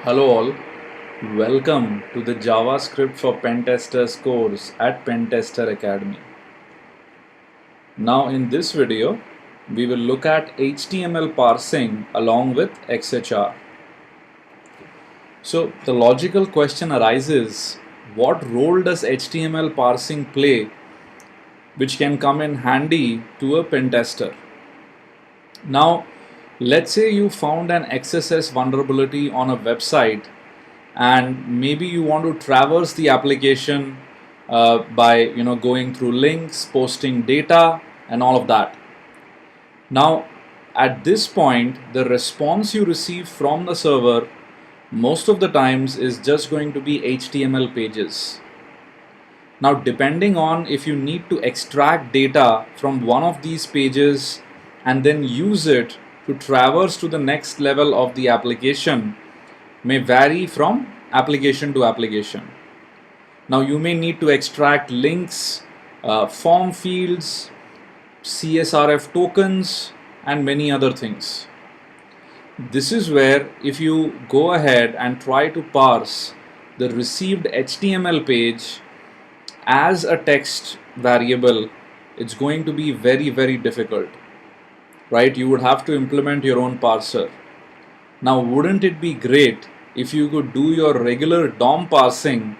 Hello all, welcome to the JavaScript for Pentesters course at Pentester Academy. Now in this video, we will look at HTML parsing along with XHR. So the logical question arises, what role does HTML parsing play which can come in handy to a pentester? Now, let's say you found an XSS vulnerability on a website and maybe you want to traverse the application by going through links, posting data and all of that. Now at this point, the response you receive from the server most of the times is just going to be HTML pages. Now depending on if you need to extract data from one of these pages and then use it to traverse to the next level of the application may vary from application to application. Now you may need to extract links, form fields, CSRF tokens and many other things. This is where if you go ahead and try to parse the received HTML page as a text variable, it's going to be very difficult, right? You would have to implement your own parser. Now wouldn't it be great if you could do your regular DOM parsing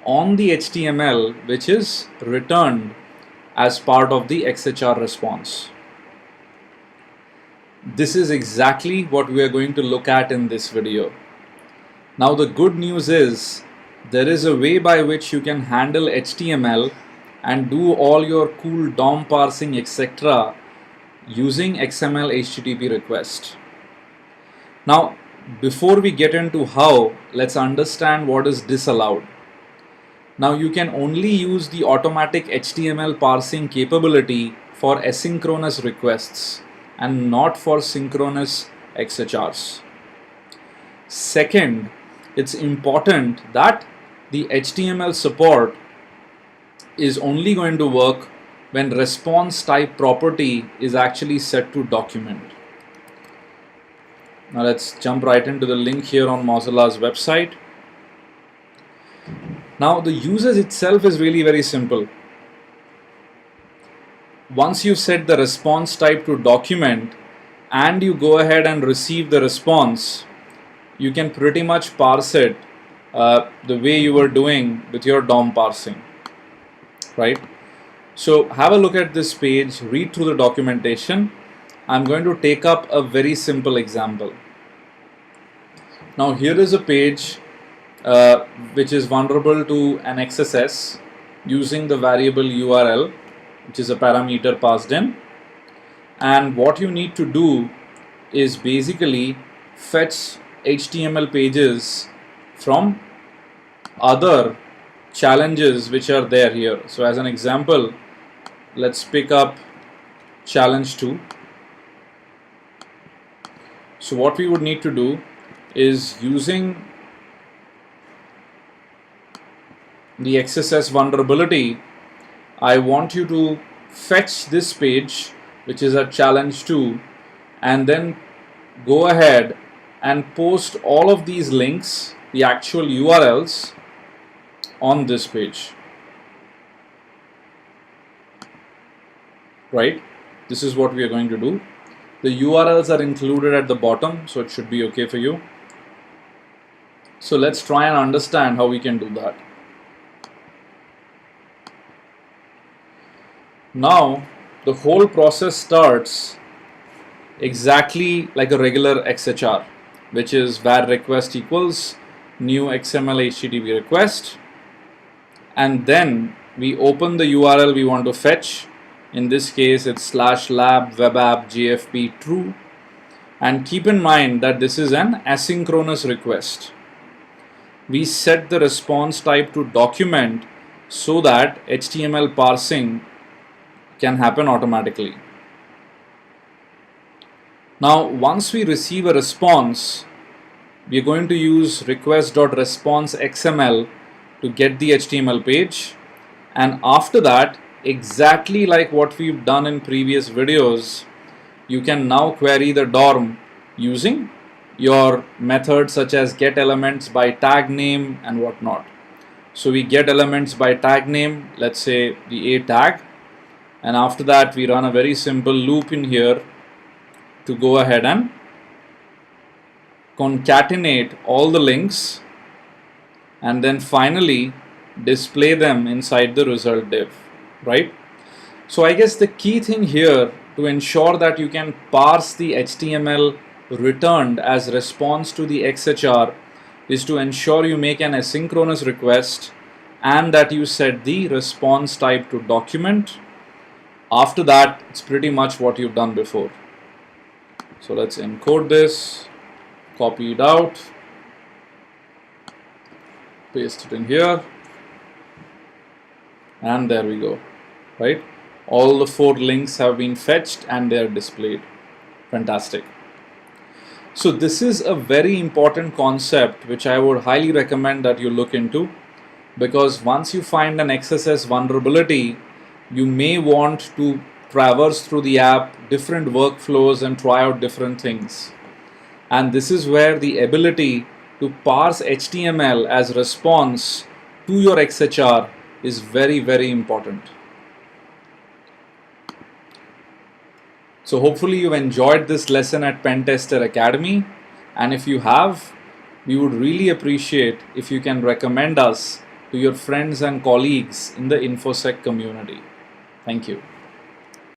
on the HTML which is returned as part of the XHR response? This is exactly what we are going to look at in this video. Now the good news is there is a way by which you can handle HTML and do all your cool DOM parsing etc. using XML HTTP request. Now before we get into how, let's understand what is disallowed. Now you can only use the automatic HTML parsing capability for asynchronous requests and not for synchronous XHRs. Second, it's important that the HTML support is only going to work when response type property is actually set to document. Now let's jump right into the link here on Mozilla's website. Now the usage itself is really very simple. Once you set the response type to document and you go ahead and receive the response, you can pretty much parse it the way you were doing with your DOM parsing, right? So have a look at this page, read through the documentation. I'm going to take up a very simple example. Now here is a page which is vulnerable to an XSS using the variable URL, which is a parameter passed in. And what you need to do is basically fetch HTML pages from other challenges which are there here. So as an example, let's pick up challenge 2. So what we would need to do is, using the XSS vulnerability, I want you to fetch this page which is at challenge 2 and then go ahead and post all of these links, the actual URLs, on this page, right? This is what we are going to do. The URLs are included at the bottom, so it should be okay for you. So let's try and understand how we can do that. Now the whole process starts exactly like a regular XHR, which is var request equals new XML HTTP request, and then we open the URL we want to fetch. In this case it's /lab webapp jfp true, and keep in mind that this is an asynchronous request. We set the response type to document so that HTML parsing can happen automatically. Now once we receive a response, we are going to use request.response.xml to get the HTML page, and after that, exactly like what we've done in previous videos, you can now query the DOM using your methods such as get elements by tag name and whatnot. So we get elements by tag name, let's say the A tag, and after that we run a very simple loop in here to go ahead and concatenate all the links and then finally display them inside the result div, right? So I guess the key thing here to ensure that you can parse the HTML returned as response to the XHR is to ensure you make an asynchronous request and that you set the response type to document. After that, it's pretty much what you've done before. So let's encode this, copy it out, paste it in here, and there we go, right? All the 4 links have been fetched and they are displayed. Fantastic. So this is a very important concept which I would highly recommend that you look into, because once you find an XSS vulnerability, you may want to traverse through the app, different workflows, and try out different things. And this is where the ability to parse HTML as response to your XHR is very, very important. So hopefully you've enjoyed this lesson at Pentester Academy, and if you have, we would really appreciate if you can recommend us to your friends and colleagues in the InfoSec community. Thank you.